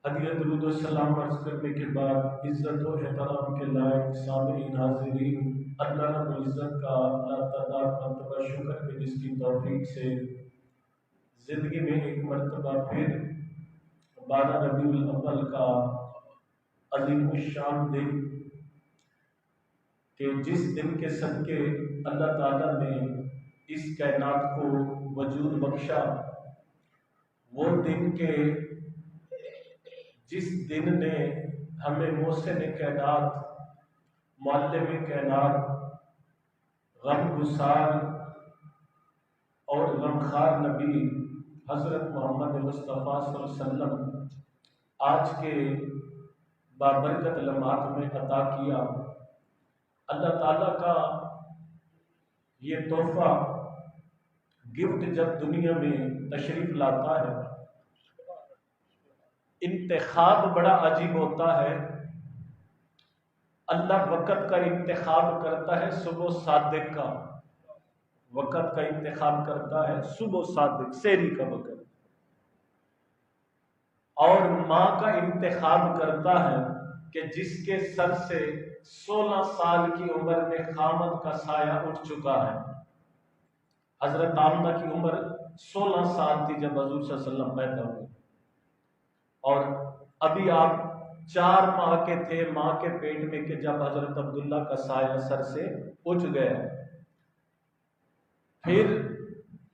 ہدیہ درود و سلام عرض کرنے کے بعد عزت و احترام کے لائق سامعین حاضرین، اللہ رب العزت کا لاتعداد مرتبہ شکر کہ جس کی توفیق سے زندگی میں ایک مرتبہ پھر 12 ربیع الاول کا عظیم الشان دن، کہ جس دن کے صدقے اللہ تعالیٰ نے اس کائنات کو وجود بخشا، وہ دن کے جس دن نے ہمیں محسن کائنات، معلم کائنات، غم گسار اور غمخوار نبی حضرت محمد مصطفیٰ صلی اللہ علیہ وسلم آج کے بابرکت لمحات میں عطا کیا۔ اللہ تعالیٰ کا یہ تحفہ گفٹ جب دنیا میں تشریف لاتا ہے، انتخاب بڑا عجیب ہوتا ہے۔ اللہ وقت کا انتخاب کرتا ہے، صبح صادق کا وقت کا انتخاب کرتا ہے، صبح صادق سحری کا وقت، اور ماں کا انتخاب کرتا ہے کہ جس کے سر سے 16 سال کی عمر میں خامد کا سایہ اٹھ چکا ہے۔ حضرت آمنہ کی عمر 16 سال تھی جب حضور صلی اللہ علیہ وسلم پیدا ہوئے، اور ابھی آپ 4 ماہ کے تھے ماں کے پیٹ میں کہ جب حضرت عبداللہ کا سایہ سر سے اٹھ گیا۔ پھر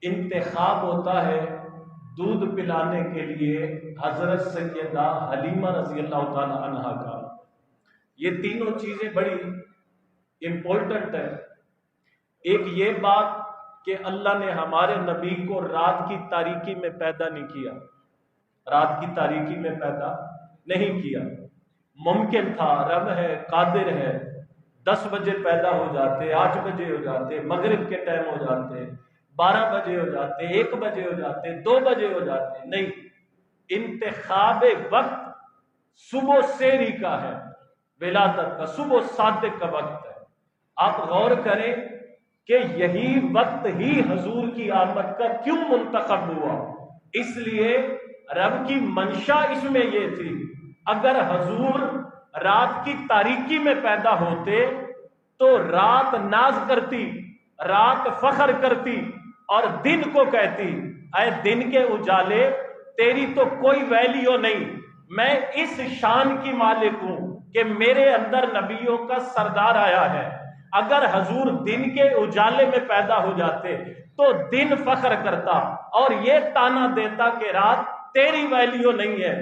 انتخاب ہوتا ہے دودھ پلانے کے لیے حضرت سیدہ حلیمہ رضی اللہ تعالی عنہا کا۔ یہ تینوں چیزیں بڑی امپورٹنٹ ہے۔ ایک یہ بات کہ اللہ نے ہمارے نبی کو رات کی تاریکی میں پیدا نہیں کیا، رات کی تاریکی میں پیدا نہیں کیا۔ ممکن تھا، رب ہے، قادر ہے، 10 بجے پیدا ہو جاتے، 8 بجے ہو جاتے، مغرب کے ٹائم ہو جاتے، 12 بجے ہو جاتے، 1 بجے ہو جاتے، 2 بجے ہو جاتے، نہیں، انتخاب وقت صبح سحری کا ہے، ولادت کا، صبح صادق کا وقت ہے۔ آپ غور کریں کہ یہی وقت ہی حضور کی آمد کا کیوں منتخب ہوا؟ اس لیے رب کی منشا اس میں یہ تھی، اگر حضور رات کی تاریکی میں پیدا ہوتے تو رات ناز کرتی، رات فخر کرتی اور دن کو کہتی، اے دن کے اجالے تیری تو کوئی ویلیو نہیں، میں اس شان کی مالک ہوں کہ میرے اندر نبیوں کا سردار آیا ہے۔ اگر حضور دن کے اجالے میں پیدا ہو جاتے تو دن فخر کرتا اور یہ تانا دیتا کہ رات تیری ویلیو نہیں ہے،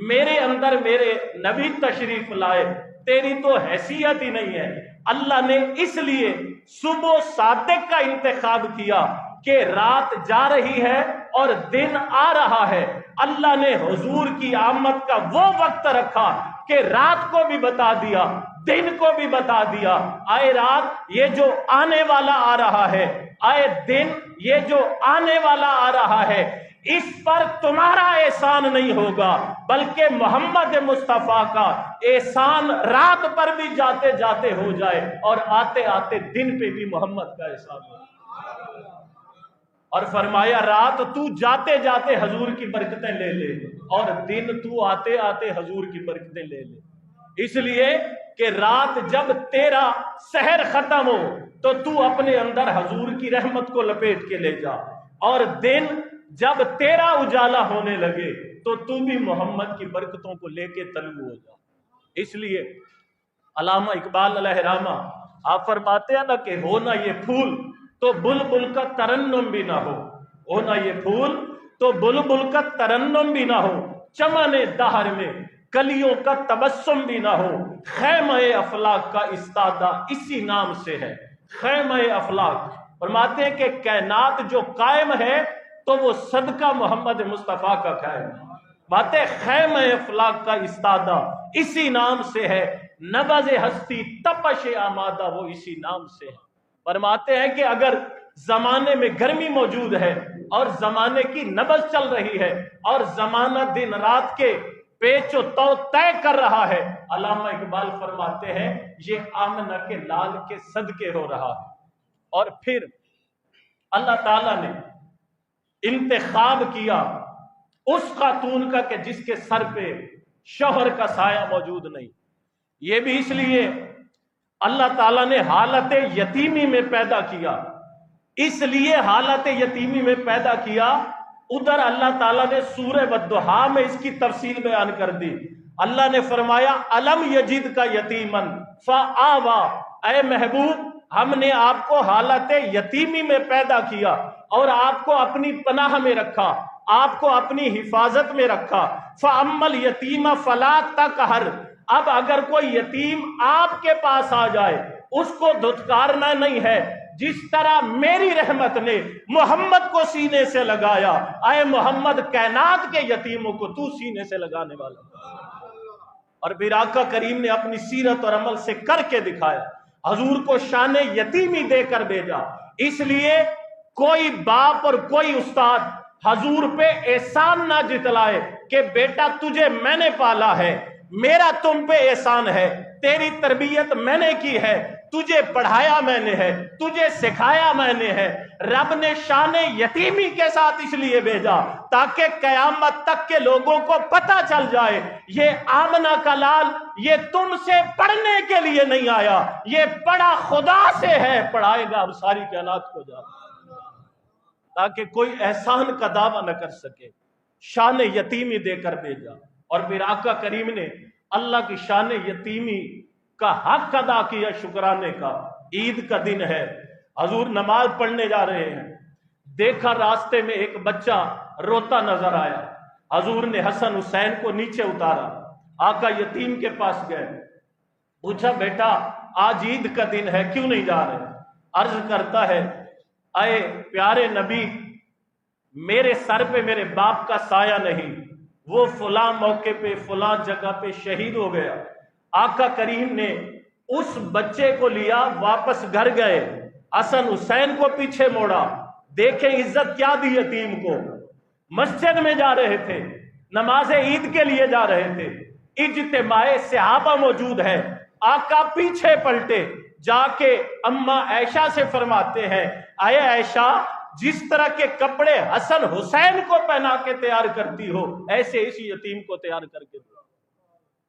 میرے اندر میرے نبی تشریف لائے، تیری تو حیثیت ہی نہیں ہے۔ اللہ نے اس لیے صبح صادق کا انتخاب کیا کہ رات جا رہی ہے اور دن آ رہا ہے۔ اللہ نے حضور کی آمد کا وہ وقت رکھا کہ رات کو بھی بتا دیا، دن کو بھی بتا دیا، آئے رات یہ جو آنے والا آ رہا ہے، آئے دن یہ جو آنے والا آ رہا ہے، اس پر تمہارا احسان نہیں ہوگا بلکہ محمد مصطفیٰ کا احسان رات پر بھی جاتے جاتے ہو جائے اور آتے آتے دن پہ بھی محمد کا احسان ہو۔ اور فرمایا رات تو جاتے جاتے حضور کی برکتیں لے لے اور دن تو آتے آتے حضور کی برکتیں لے لے، اس لیے کہ رات جب تیرا سحر ختم ہو تو تو اپنے اندر حضور کی رحمت کو لپیٹ کے لے جا، اور دن جب تیرا اجالا ہونے لگے تو تو بھی محمد کی برکتوں کو لے کے طلوع ہو جا۔ اس لیے علامہ اقبال علیہ رحمہ آپ فرماتے ہیں نا کہ ہونا یہ پھول تو بلبل کا ترنم بھی نہ ہو، ہونا یہ پھول تو بلبل کا ترنم بھی نہ ہو، چمن دہر میں کلیوں کا تبسم بھی نہ ہو، خیمہ افلاک کا استادہ اسی نام سے ہے۔ خیمہ افلاک فرماتے ہیں کہ کائنات جو قائم ہے تو وہ صدقہ محمد مصطفیٰ کا قائم ہے۔ باتیں خیمہ افلاک کا استادہ اسی نام سے ہے، نبض ہستی تپش آمادہ وہ اسی نام سے ہے۔ فرماتے ہیں کہ اگر زمانے میں گرمی موجود ہے اور زمانے کی نبض چل رہی ہے اور زمانہ دن رات کے پیچ و تو طے کر رہا ہے، علامہ اقبال فرماتے ہیں یہ آمنہ کے لال کے صدقے ہو رہا ہے۔ اور پھر اللہ تعالیٰ نے انتخاب کیا اس خاتون کا کہ جس کے سر پہ شوہر کا سایہ موجود نہیں۔ یہ بھی اس لیے اللہ تعالیٰ نے حالت یتیمی میں پیدا کیا، اس لیے حالت یتیمی میں پیدا کیا۔ ادھر اللہ تعالیٰ نے سورہ والضحیٰ میں اس کی تفصیل بیان کر دی۔ اللہ نے فرمایا الم یجد کا یتیمن فآوا، اے محبوب ہم نے آپ کو حالت یتیمی میں پیدا کیا اور آپ کو اپنی پناہ میں رکھا، آپ کو اپنی حفاظت میں رکھا۔ فَأَمَّا الْيَتِيمَ فَلَا تَقْهَرْ، اب اگر کوئی یتیم آپ کے پاس آ جائے اس کو دھتکارنا نہیں ہے، جس طرح میری رحمت نے محمد کو سینے سے لگایا، اے محمد کائنات کے یتیموں کو تو سینے سے لگانے والا۔ اور پھر آقا کریم نے اپنی سیرت اور عمل سے کر کے دکھایا، حضور کو شان یتیمی دے کر بھیجا۔ اس لیے کوئی باپ اور کوئی استاد حضور پہ احسان نہ جتلائے کہ بیٹا تجھے میں نے پالا ہے، میرا تم پہ احسان ہے، تیری تربیت میں نے کی ہے، تجھے پڑھایا میں نے ہے، تجھے سکھایا میں نے ہے۔ رب نے شان یتیمی کے ساتھ اس لیے بھیجا تاکہ قیامت تک کے لوگوں کو پتہ چل جائے یہ آمنہ کا لال یہ تم سے پڑھنے کے لیے نہیں آیا، یہ پڑھا خدا سے ہے، پڑھائے گا اب ساری کائنات کو جا، تاکہ کوئی احسان کا دعویٰ نہ کر سکے۔ شان یتیمی دے کر بھیجا۔ اور پھر آقا کریم نے اللہ کی شان یتیمی کا حق ادا کیا شکرانے کا۔ عید کا دن ہے، حضور نماز پڑھنے جا رہے ہیں، دیکھا راستے میں ایک بچہ روتا نظر آیا، حضور نے حسن حسین کو نیچے اتارا، آقا یتیم کے پاس گئے، پوچھا بیٹا آج عید کا دن ہے کیوں نہیں جا رہے؟ عرض کرتا ہے اے پیارے نبی میرے سر پہ میرے باپ کا سایہ نہیں، وہ فلاں موقع پہ فلاں جگہ پہ شہید ہو گیا۔ آقا کریم نے اس بچے کو لیا، واپس گھر گئے، حسن حسین کو پیچھے موڑا، دیکھیں عزت کیا دی یتیم کو۔ مسجد میں جا رہے تھے، نماز عید کے لیے جا رہے تھے، اجتماع صحابہ موجود ہے، آقا پیچھے پلٹے جا کے اماں عائشہ سے فرماتے ہیں اے عائشہ جس طرح کے کپڑے حسن حسین کو پہنا کے تیار کرتی ہو ایسے اس یتیم کو تیار کر کے دو۔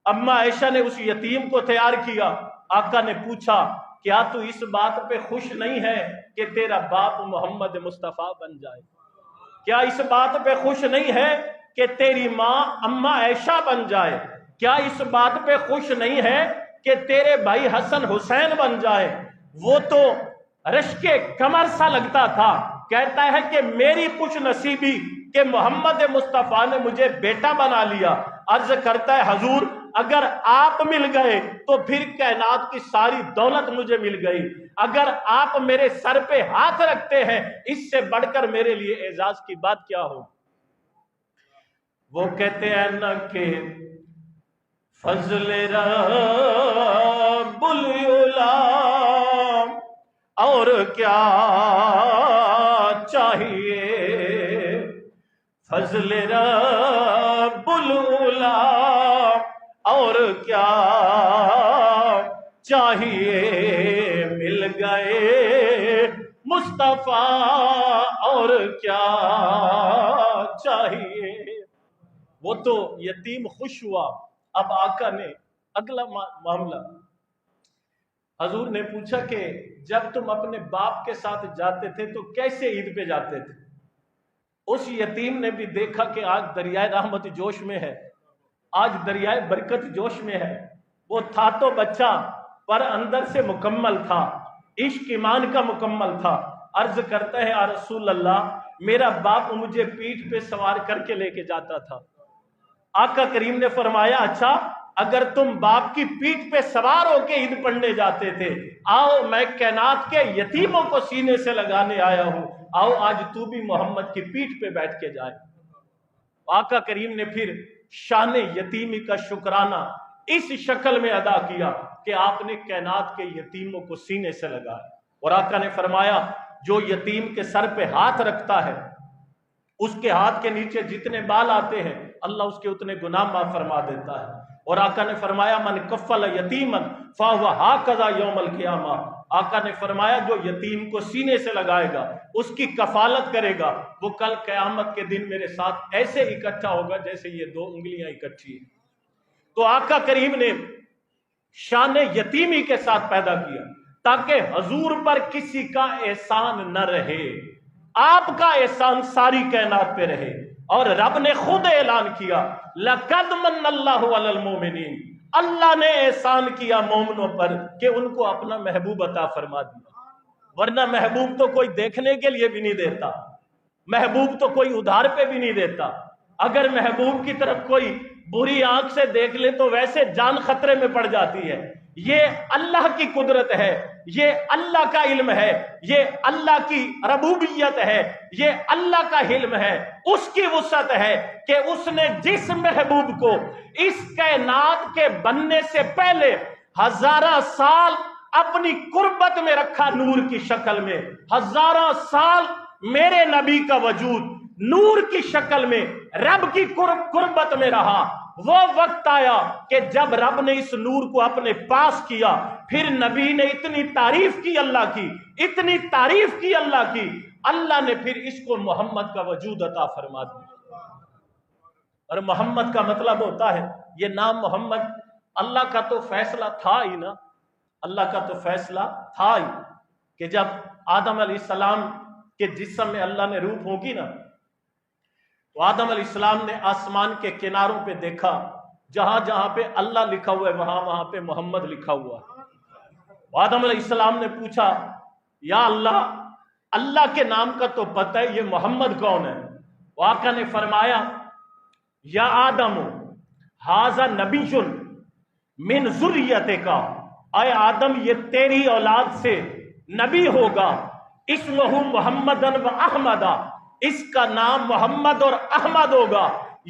اماں عائشہ نے اس یتیم کو تیار کیا۔ آقا نے پوچھا کیا تو اس بات پہ خوش نہیں ہے کہ تیرا باپ محمد مصطفیٰ بن جائے؟ کیا اس بات پہ خوش نہیں ہے کہ تیری ماں اماں عائشہ بن جائے؟ کیا اس بات پہ خوش نہیں ہے کہ تیرے بھائی حسن حسین بن جائے؟ وہ تو رشک کمر سا لگتا تھا، کہتا ہے کہ میری خوش نصیبی کہ محمد مصطفیٰ نے مجھے بیٹا بنا لیا۔ عرض کرتا ہے حضور اگر آپ مل گئے تو پھر کائنات کی ساری دولت مجھے مل گئی، اگر آپ میرے سر پہ ہاتھ رکھتے ہیں اس سے بڑھ کر میرے لیے اعزاز کی بات کیا ہو۔ وہ کہتے ہیں نا کہ فضل رب العلا اور کیا چاہیے، فضل رب العلا اور کیا چاہیے، مل گئے مصطفیٰ اور کیا چاہیے۔ وہ تو یتیم خوش ہوا۔ اب آقا نے اگلا معاملہ، حضور نے پوچھا کہ جب تم اپنے باپ کے ساتھ جاتے تھے تو کیسے عید پہ جاتے تھے؟ اس یتیم نے بھی دیکھا کہ آج دریائے رحمت جوش میں ہے، آج دریائے برکت جوش میں ہے۔ وہ تھا تو بچہ پر اندر سے مکمل تھا، عشق ایمان کا مکمل تھا۔ عرض کرتا ہے یا رسول اللہ میرا باپ مجھے پیٹھ پہ سوار کر کے لے کے جاتا تھا۔ آقا کریم نے فرمایا اچھا اگر تم باپ کی پیٹھ پہ سوار ہو کے عید پڑھنے جاتے تھے، آؤ میں کائنات کے یتیموں کو سینے سے لگانے آیا ہوں، آؤ آج تو بھی محمد کی پیٹھ پہ بیٹھ کے جائے۔ آقا کریم نے پھر شان یتیمی کا شکرانہ اس شکل میں ادا کیا کہ آپ نے کائنات کے یتیموں کو سینے سے لگایا۔ اور آقا نے فرمایا جو یتیم کے سر پہ ہاتھ رکھتا ہے اس کے ہاتھ کے نیچے جتنے بال آتے ہیں اللہ اس کے اتنے گناہ معاف فرما دیتا ہے۔ اور آقا نے فرمایا من کفل یتیما فہو ہاکذا یوم القیامہ، آقا نے فرمایا جو یتیم کو سینے سے لگائے گا اس کی کفالت کرے گا وہ کل قیامت کے دن میرے ساتھ ایسے اکٹھا ہوگا جیسے یہ دو انگلیاں اکٹھی ہیں۔ تو آقا کریم نے شان یتیمی کے ساتھ پیدا کیا تاکہ حضور پر کسی کا احسان نہ رہے، آپ کا احسان ساری کائنات پہ رہے۔ اور رب نے خود اعلان کیا لَقَدْ مَنَّ اللَّهُ عَلَى الْمُؤْمِنِينَ، اللہ نے احسان کیا مومنوں پر کہ ان کو اپنا محبوب عطا فرما دیا، ورنہ محبوب تو کوئی دیکھنے کے لیے بھی نہیں دیتا، محبوب تو کوئی ادھار پہ بھی نہیں دیتا۔ اگر محبوب کی طرف کوئی بری آنکھ سے دیکھ لے تو ویسے جان خطرے میں پڑ جاتی ہے۔ یہ اللہ کی قدرت ہے، یہ اللہ کا علم ہے، یہ اللہ کی ربوبیت ہے، یہ اللہ کا علم ہے، اس کی وسعت ہے کہ اس نے جس محبوب کو اس کائنات کے بننے سے پہلے ہزارہ سال اپنی قربت میں رکھا نور کی شکل میں، ہزارہ سال میرے نبی کا وجود نور کی شکل میں رب کی قربت میں رہا۔ وہ وقت آیا کہ جب رب نے اس نور کو اپنے پاس کیا، پھر نبی نے اتنی تعریف کی اللہ کی، اتنی تعریف کی اللہ کی، اللہ نے پھر اس کو محمد کا وجود عطا فرما دیا۔ اور محمد کا مطلب ہوتا ہے، یہ نام محمد اللہ کا تو فیصلہ تھا ہی نا، اللہ کا تو فیصلہ تھا ہی کہ جب آدم علیہ السلام کے جسم میں اللہ نے روح ہوگی نا، تو آدم علیہ السلام نے آسمان کے کناروں پہ دیکھا، جہاں جہاں پہ اللہ لکھا ہوا ہے وہاں وہاں پہ محمد لکھا ہوا ہے۔ آدم علیہ السلام نے پوچھا یا اللہ، اللہ کے نام کا تو پتہ ہے، یہ محمد کون ہے؟ آقا نے فرمایا یا آدم ھذا نبی من ذریتک، اے آدم یہ تیری اولاد سے نبی ہوگا، اسمہ محمدن و احمدہ، اس کا نام محمد اور احمد ہوگا،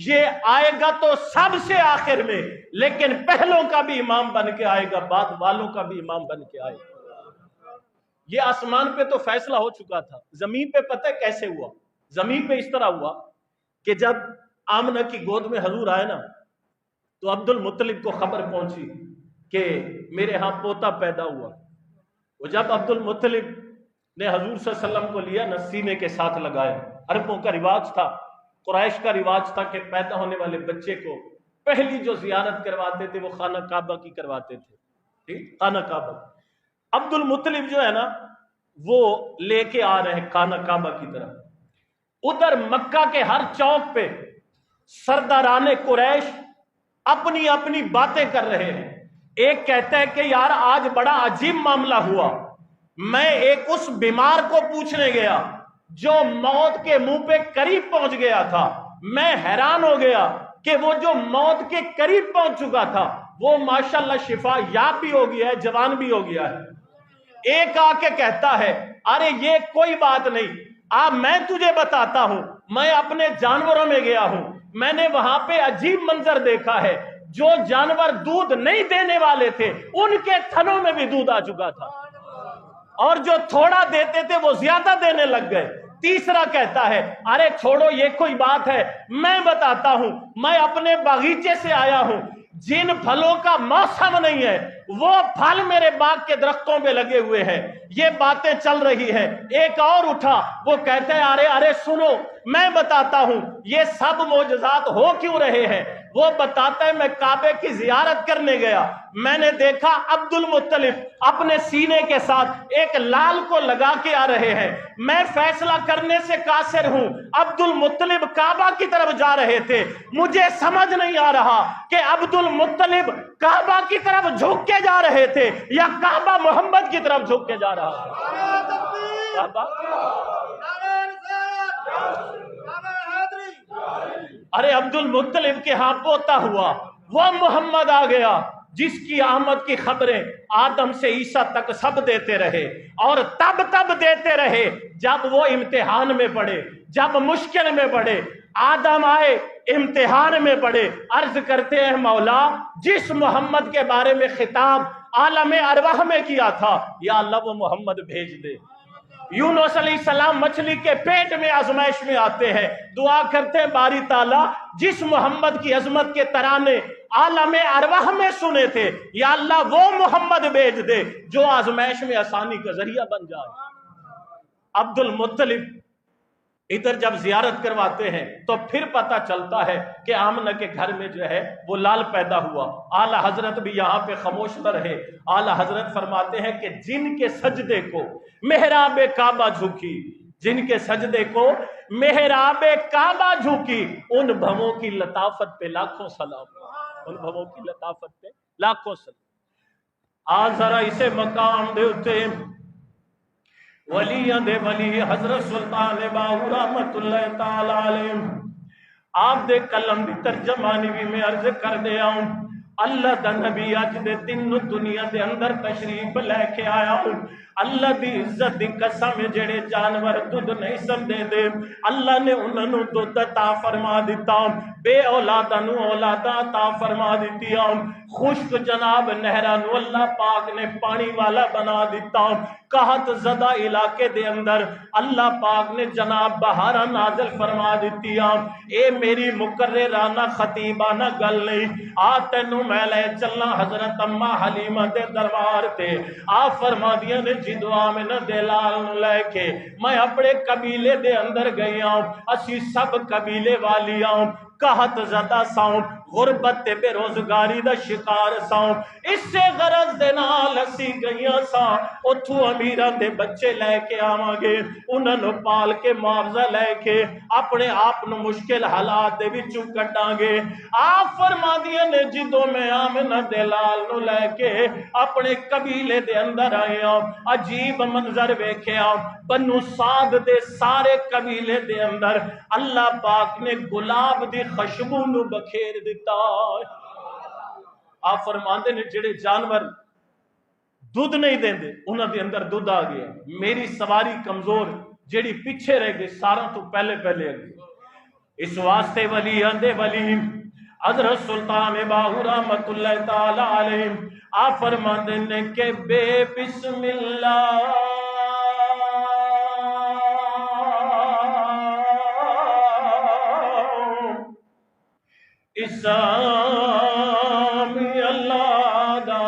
یہ آئے گا تو سب سے آخر میں، لیکن پہلوں کا بھی امام بن کے آئے گا، بعد والوں کا بھی امام بن کے آئے گا۔ یہ آسمان پہ تو فیصلہ ہو چکا تھا، زمین پہ پتہ کیسے ہوا؟ زمین پہ اس طرح ہوا کہ جب آمنہ کی گود میں حضور آئے نا، تو عبد المطلب کو خبر پہنچی کہ میرے ہاں پوتا پیدا ہوا۔ وہ جب عبد المطلب نے حضور صلی اللہ علیہ وسلم کو لیا نا، سینے کے ساتھ لگایا۔ عربوں کا رواج تھا، قریش کا رواج تھا کہ پیدا ہونے والے بچے کو پہلی جو زیارت کرواتے تھے وہ خانہ کعبہ کی کرواتے تھے، ٹھیک، خانہ کعبہ۔ عبد المطلب جو ہے نا وہ لے کے آ رہے ہیں خانہ کعبہ کی طرف۔ ادھر مکہ کے ہر چوک پہ سرداران قریش اپنی اپنی باتیں کر رہے ہیں۔ ایک کہتا ہے کہ یار آج بڑا عجیب معاملہ ہوا، میں ایک اس بیمار کو پوچھنے گیا جو موت کے منہ پہ قریب پہنچ گیا تھا، میں حیران ہو گیا کہ وہ جو موت کے قریب پہنچ چکا تھا وہ ماشاءاللہ شفا یاب بھی ہو گیا ہے، جوان بھی ہو گیا ہے۔ ایک آ کے کہتا ہے ارے یہ کوئی بات نہیں، میں تجھے بتاتا ہوں، میں اپنے جانوروں میں گیا ہوں، میں نے وہاں پہ عجیب منظر دیکھا ہے، جو جانور دودھ نہیں دینے والے تھے ان کے تھنوں میں بھی دودھ آ چکا تھا، اور جو تھوڑا دیتے تھے وہ زیادہ دینے لگ گئے۔ تیسرا کہتا ہے ارے چھوڑو یہ کوئی بات ہے، میں بتاتا ہوں، میں اپنے باغیچے سے آیا ہوں، جن پھلوں کا موسم نہیں ہے وہ پھل میرے باغ کے درختوں میں لگے ہوئے ہیں، یہ باتیں چل رہی ہیں۔ ایک اور اٹھا، وہ کہتے ہیں ارے سنو، میں بتاتا ہوں یہ سب معجزات ہو کیوں رہے ہیں۔ وہ بتاتا ہے میں کعبے کی زیارت کرنے گیا، میں نے دیکھا عبد المطلب اپنے سینے کے ساتھ ایک لال کو لگا کے آ رہے ہیں، میں فیصلہ کرنے سے قاصر ہوں، عبد المطلب کعبہ کی طرف جا رہے تھے، مجھے سمجھ نہیں آ رہا کہ عبد المطلب کعبہ کی طرف جھک کے جا رہے تھے یا کعبہ محمد کی طرف جھک کے جا رہا تھا۔ ارے عبد المطلب کے ہاں پوتا ہوا، وہ محمد آ گیا جس کی آمد کی خبریں آدم سے عیسیٰ تک سب دیتے رہے، اور تب دیتے رہے جب وہ امتحان میں پڑے، جب مشکل میں پڑے۔ آدم آئے، امتحان میں پڑے، عرض کرتے ہیں مولا جس محمد کے بارے میں خطاب عالم ارواح میں کیا تھا، یا اللہ وہ محمد بھیج دے۔ یونس علیہ السلام مچھلی کے پیٹ میں آزمائش میں آتے ہیں، دعا کرتے ہیں باری تعالیٰ جس محمد کی عظمت کے ترانے عالم ارواح میں سنے تھے، یا اللہ وہ محمد بھیج دے جو آزمائش میں آسانی کا ذریعہ بن جائے۔ عبد المطلب ادھر جب زیارت کرواتے ہیں تو پھر پتہ چلتا ہے کہ آمنہ کے گھر میں جو ہے وہ لال پیدا ہوا۔ اعلیٰ حضرت بھی یہاں پہ خاموش نہ رہے، اعلیٰ حضرت فرماتے ہیں کہ جن کے سجدے کو محراب کعبہ جھکی، جن کے سجدے کو محراب کعبہ جھکی، ان بھووں کی لطافت پہ لاکھوں سلام، ان بھووں کی لطافت پہ لاکھوں سلام۔ آج ذرا اسے مقام دے اتے ولیاں دے ولی حضرت سلطان باہو رحمت اللہ تعالی علیہ، آپ دے کلم دی ترجمانی بھی میں عرض کر دے آؤں۔ اللہ دا نبی اج دے تینوں دنیا دے اندر تشریف لے کے آیا ہوں۔ اللہ دی عزت دی قسم جڑے جانور دودھ نہیں سمدے دے، اللہ نے انہاں نوں دودھ عطا فرما دیتا، بے اولاداں نوں اولاداں عطا فرما دتیاں، خشک جناب نہراں نوں اللہ پاک نے پانی والا بنا دیتا، قحط زدہ علاقے دے اندر اللہ پاک نے جناب بہاراں نازل فرما دتیاں۔ اے میری مقررانہ خطیبانہ گل نہیں، آ تینوں میں لے چلنا حضرت اماں حلیمہ دے دربار تے۔ آپ فرما دیا نے جی دعا میں نہ دلال لے کے میں اپنے قبیلے دے اندر گئی ہوں، اسی سب قبیلے والی ہوں، قحط زدہ ساؤں، غربت تے بے روزگاری دا شکار ساؤں، اس سے غرض دے نال اسی گئیاں ساں اتھو امیران دے بچے لے کے آواں گے، انہاں نو پال کے معاوضہ لے کے اپنے آپ نو مشکل حالات دے وچوں کڈاں گے۔ آپ فرما دیا نے جدوں میں آمنہ دلال نو لے کے اپنے قبیلے دے اندر آئے ہوں، عجیب منظر ویکھیا، بنو سعد دے سارے قبیلے دے اندر اللہ پاک نے گلاب دی خوشبو نو بکھیر دیتا۔ آپ فرماندے نے جڑے جانور دودھ نہیں دیں دے انہاں دے اندر دودھ آ گیا، میری سواری کمزور جڑی پیچھے رہ گئی سارا تو پہلے پہلے آ گئی۔ اس واسطے ولی اندے ولی حضرت سلطان باہو رحمت اللہ تعالی علیہ آپ فرماندے نے کہ بے بسم اللہ اسامی اللہ دا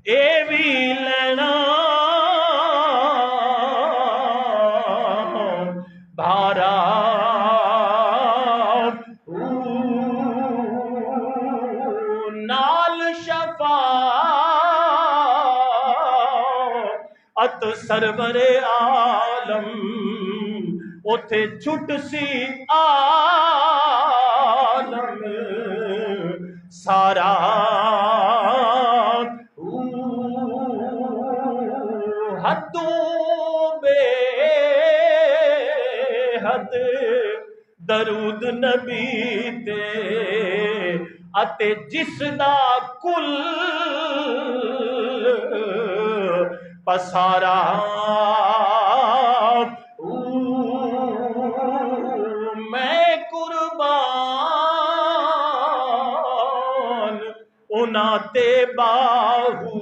اے بھی لینا بھارا نال شفاعت سرور عالم اوتھے چھٹ سی عالم سارا حدوں بے حد درود نبی تے اتے جس دا کل پسارا میں قربان انہاں تے باہو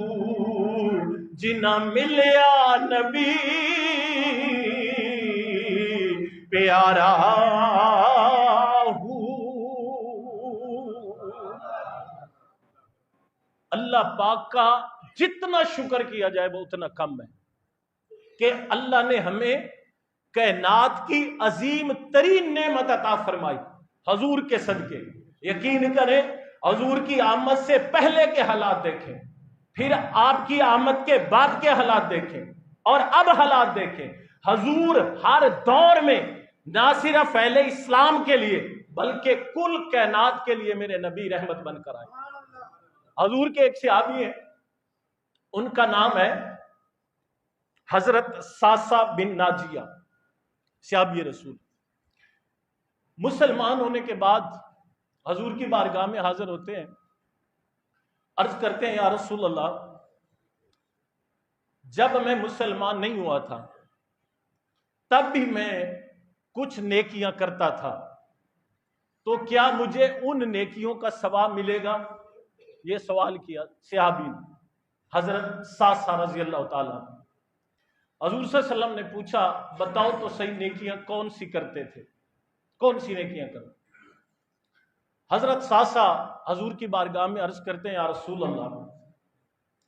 جنہ ملیا نبی پیارا اللہ پاک کا جتنا شکر کیا جائے وہ اتنا کم ہے کہ اللہ نے ہمیں کائنات کی عظیم ترین نعمت عطا فرمائی حضور کے صدقے۔ یقین کریں حضور کی آمد سے پہلے کے حالات دیکھیں، پھر آپ کی آمد کے بعد کے حالات دیکھیں اور اب حالات دیکھیں۔ حضور ہر دور میں نہ صرف اہل اسلام کے لیے بلکہ کل کائنات کے لیے میرے نبی رحمت بن کر آئے۔ حضور کے ایک صحابی ہیں، ان کا نام ہے حضرت ساسا بن ناجیہ، صحابی رسول۔ مسلمان ہونے کے بعد حضور کی بارگاہ میں حاضر ہوتے ہیں، عرض کرتے ہیں یا رسول اللہ، جب میں مسلمان نہیں ہوا تھا تب بھی میں کچھ نیکیاں کرتا تھا، تو کیا مجھے ان نیکیوں کا ثواب ملے گا؟ یہ سوال کیا صحابی حضرت ساسا رضی اللہ تعالیٰ۔ حضور صلی اللہ علیہ وسلم نے پوچھا بتاؤ تو صحیح نیکیاں کون سی کرتے تھے، کون سی نیکیاں کرتے؟ حضرت ساسا حضور کی بارگاہ میں عرض کرتے ہیں یا رسول اللہ،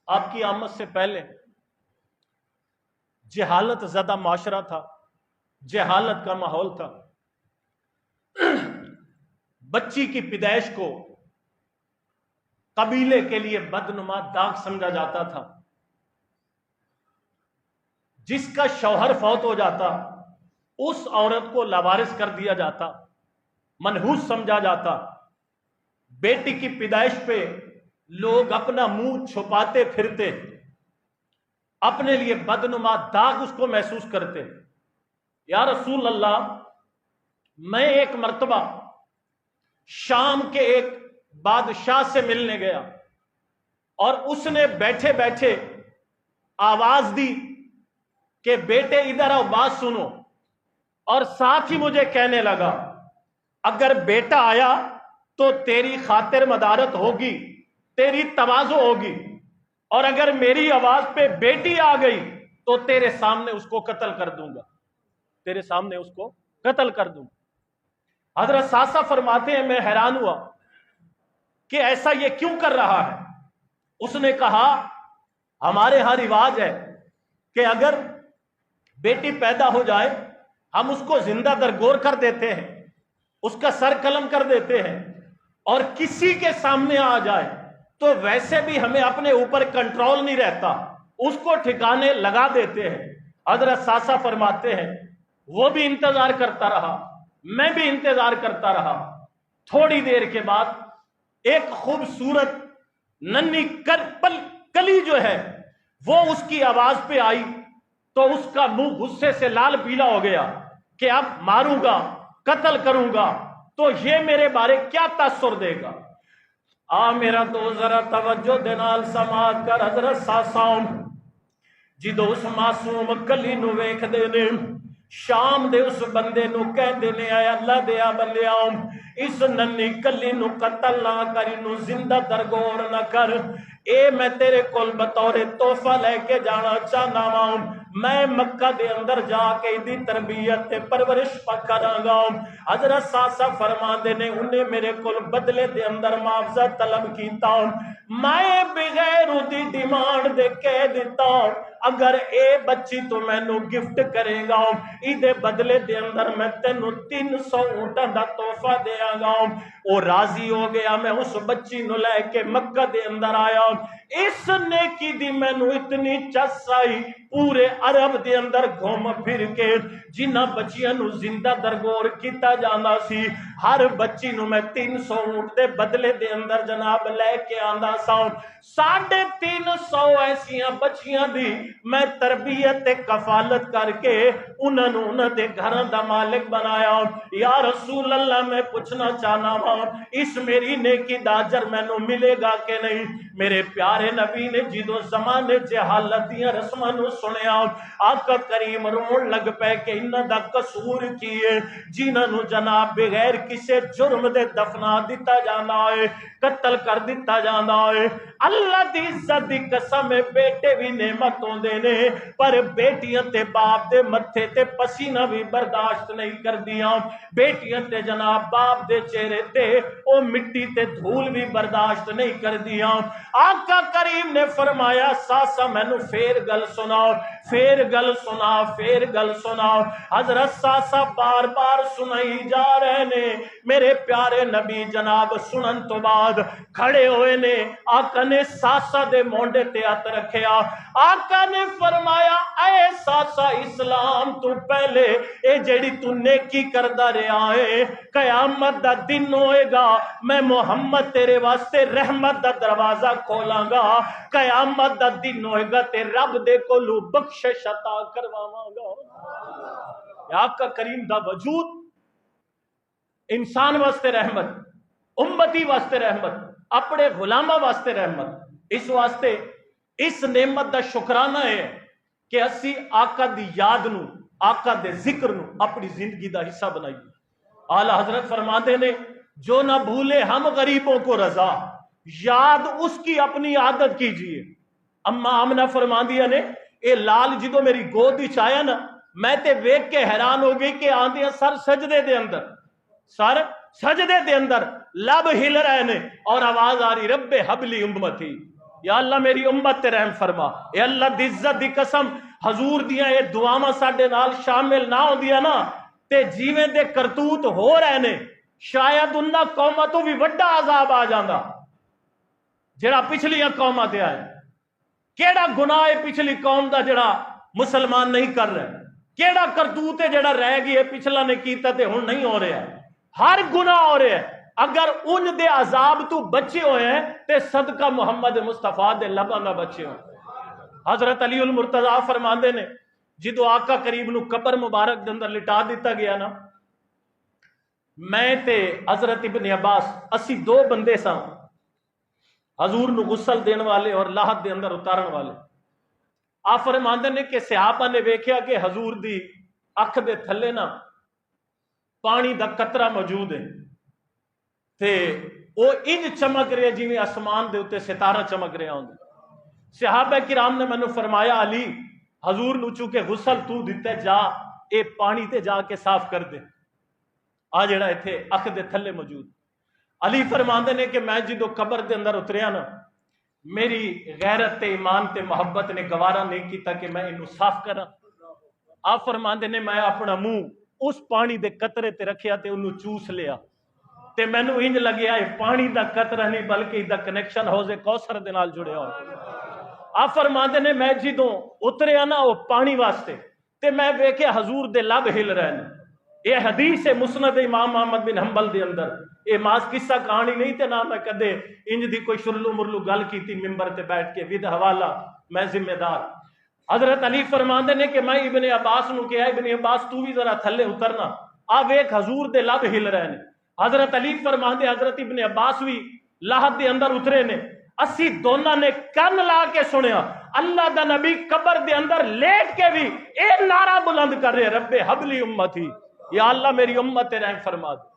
آپ کی آمد سے پہلے جہالت زدہ معاشرہ تھا، جہالت کا ماحول تھا. بچی کی پیدائش کو قبیلے کے لیے بدنما داغ سمجھا جاتا تھا. جس کا شوہر فوت ہو جاتا اس عورت کو لاوارث کر دیا جاتا، منحوس سمجھا جاتا. بیٹی کی پیدائش پہ لوگ اپنا منہ چھپاتے پھرتے، اپنے لیے بدنما داغ اس کو محسوس کرتے. یا رسول اللہ، میں ایک مرتبہ شام کے ایک بادشاہ سے ملنے گیا اور اس نے بیٹھے بیٹھے آواز دی کہ بیٹے ادھر آؤ، بات سنو. اور ساتھ ہی مجھے کہنے لگا اگر بیٹا آیا تو تیری خاطر مدارت ہوگی، تیری تواضع ہوگی، اور اگر میری آواز پہ بیٹی آ گئی تو تیرے سامنے اس کو قتل کر دوں گا، تیرے سامنے اس کو قتل کر دوں گا. حضرت ساسا فرماتے ہیں میں حیران ہوا کہ ایسا یہ کیوں کر رہا ہے. اس نے کہا ہمارے ہاں رواج ہے کہ اگر بیٹی پیدا ہو جائے ہم اس کو زندہ درگور کر دیتے ہیں، اس کا سر قلم کر دیتے ہیں، اور کسی کے سامنے آ جائے تو ویسے بھی ہمیں اپنے اوپر کنٹرول نہیں رہتا، اس کو ٹھکانے لگا دیتے ہیں. حضرت ساسا فرماتے ہیں وہ بھی انتظار کرتا رہا، میں بھی انتظار کرتا رہا. تھوڑی دیر کے بعد ایک خوبصورت ننھی کلی جو ہے وہ اس کی آواز پہ آئی تو اس کا منہ غصے سے لال پیلا ہو گیا کہ اب ماروں گا، قتل کروں گا تو یہ میرے بارے کیا تاثر دے گا. میرا تو ذرا توجہ دے نال سماعت کر. حضرت ساساؤں جدو اس معصوم کلی نو ویکھ دے نے، شام دے اس بندے نو کہہ دینے آیا اللہ دیا بلیاؤں اس ننھی کلی نو قتل نہ کر، نو زندہ درگور نہ کر. اے میں تیرے کول بطور تحفہ لے کے جانا چاہنا ہوں، میں مکہ دے اندر جا کے دی تربیت تے پرورش پکراں گا. حضرت ساسا فرما دے نے انہیں میرے کول بدلے دے اندر معاوضہ طلب کیتا، میں بغیر دی ڈیمانڈ دے کہہ دیتا اگر اے بچی تو میں نو گفٹ کرے گا، ایدے بدلے دے اندر میں تینو 300 اونٹاں دا تحفہ دیا گا. او راضی ہو گیا. میں اس بچی نو لے کے مکہ دے اندر آیا. اس نیکی دی میں نو اتنی چس آئی، پورے عرب دے اندر گھوم پھر کے جنہ بچیاں نو زندہ درگور کیتا جانا سی ہر بچی نو میں 300 اونٹ دے بدلے دے اندر جناب لے کے آندا سا. 350 ایسیاں بچیاں دی میں تربیت کفالت کر کے انہوں دے گھراں دا مالک بنایا. یا رسول اللہ میں پوچھنا چاہنا ہوں اس میری نیکی دا اجر مینوں ملے گا کہ نہیں. میرے پیارے نبی نے جدو زمانے جہالت دیاں رسماں نو سنیا آقا کریم رون لگ پے کہ انہاں دا قصور کی ہے جنہاں نو جناب بغیر کسے جرم دے دفنا دیتا جانا ہے، قتل کر دیتا جانا ہے. اللہ دی عزت دی قسم بیٹے بھی نعمت ہوندے نے پر بیٹیاں تے باپ دے متھے تے پسینہ بھی برداشت نہیں کر دیاں. بیٹیاں تے جناب باپ دے چہرے تے او مٹی تے دھول بھی برداشت نہیں کر دیاں. آقا کریم نے فرمایا ساسا مینوں پھر گل سناؤ، پھر گل سنا، پھر گل سناؤ. حضرت ساسا بار بار سنائی جا رہے نے. میرے پیارے نبی جناب سنن تو بعد کھڑے ہوئے نے. آقا نے ساسا دے مونڈے تے ہاتھ رکھیا. آقا نے فرمایا اے ساسا اسلام تو پہلے اے جیڑی تو نیکی کردا رہا ہے قیامت دا دن ہوئے گا میں محمد تیرے واسطے رحمت دا دروازہ کھولاں گا. قیامت دا دن ہوئے گا تے رب دے کولوں بخشش عطا کرواواں گا. آقا کریم دا وجود انسان واسطے رحمت، امتی واسطے رحمت، اپنے غلامہ واسطے رحمت. اس واسطے اس نعمت دا شکرانہ ہے کہ اسی آقا دی یاد نو، آقا دے ذکر نو اپنی زندگی دا حصہ بنائیے. اعلی حضرت فرماتے نے جو نہ بھولے ہم غریبوں کو رضا، یاد اس کی اپنی عادت کیجئے. اما آمنہ فرما دیا نے اے لال جدو میری گود وچ آیا نا میں تے ویکھ کے حیران ہو گئی کہ آندیاں سر سجدے دے اندر، سر سجدے دے اندر لب ہل رہے نے اور آواز آ رہی رب حبلی امتی، یا اللہ میری امت تے رحم فرما. اے اللہ دی عزت دی قسم حضور دیاں یہ دعاواں ساڈے نال شامل نہ ہوندیاں نا تے جیویں دے کرتوت ہو رہے نے شاید انہاں قوماں تو بھی وڈا عذاب آ جاندا جڑا پچھلیاں قوماں تے آئے. کیڑا گناہ ہے پچھلی قوم دا جڑا مسلمان نہیں کر رہے؟ کیڑا کرتوت ہے جڑا رہ گئی پچھلا نے کیتا تے ہن نہیں ہو رہا؟ ہر گناہ ہو رہا ہے. اگر ان دے عذاب تو بچے ہوئے ہیں تے صدقہ محمد مصطفیٰ دے لباں دا بچے ہوئے. حضرت علی المرتضیٰ فرماندے نے جدو آقا کریم نو قبر مبارک دے اندر لٹا دیتا گیا نا، میں تے حضرت ابن عباس اسی دو بندے ساں حضور نو غسل دین والے اور لاحت دے اندر اتارن والے. آپ فرماندے نے کہ صحابہ نے ویکھیا کہ حضور دی اکھ دے تھلے نا پانی دا قطرہ موجود ہے تے وہ انج چمک رہے جویں آسمان دے اوتے ستارہ چمک رہے ہوندے. صحابہ کرام نے مینوں فرمایا علی حضور نو چونکہ غسل تو دتے جا اے پانی تے جا کے صاف کر دے آ جڑا ایتھے اکھ دے تھلے موجود. علی فرماندے نے کہ میں جدو قبر دے اندر اتریا نا میری غیرت تے ایمان تے محبت نے گوارا نہیں کیتا کہ میں انہوں صاف کرا. آپ فرماندے نے میں اپنا منہ اس پانی دے قطرے تے رکھیا تے انہوں چوس لیا تے مینوں انج لگیا ہے پانی دا قطرہ نہیں بلکہ دا کنیکشن حوض کوثر دے نال جڑیا ہو. آپ فرماندے نے میں جدوں اتریا نا وہ پانی واسطے تے میں ویکھیا حضور دے لب ہل رہے ہیں. یہ حدیث ہے مسند امام احمد بن حنبل دے اندر. یہ ماس قصہ کہانی نہیں تے نہ میں کدے انج دی کوئی شرلو مرلو گل کیتی ممبر تے بیٹھ کے ود حوالہ میں ذمہ دار. حضرت علی فرماندے نے کہ میں ابن عباس نو کہا ابن عباس تو بھی ذرا تھلے اترنا آ ویکھ حضور دے لب ہل رہے ہیں. حضرت علی فرماندے حضرت ابن عباس بھی لاحت دے اندر اترے نے. اسی دونوں نے کن لا کے سنیا اللہ دا نبی قبر دے اندر لیٹ کے بھی اے نعرہ بلند کر رہے رب حبلی امتی، یا اللہ میری امت تے رحم فرما دے،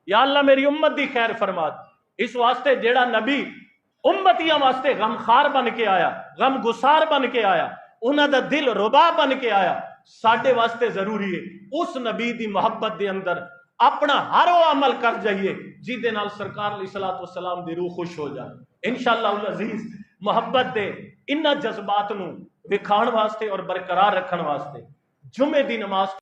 یا اللہ میری امت دی خیر فرما دے. اس واسطے جیڑا نبی امتیاں واسطے غمخار بن کے آیا، غم گسار بن کے آیا، انہاں دا دل ربا بن کے آیا، ساڈے واسطے ضروری ہے اس نبی دی محبت دے اندر اپنا ہر وہ عمل کر جائیے جی دے نال سرکار علیہ الصلوۃ والسلام دی روح خوش ہو جائے. انشاءاللہ العزیز محبت دے انہاں جذبات نو وکھاؤن واسطے اور برقرار رکھن واسطے جمعے دی نماز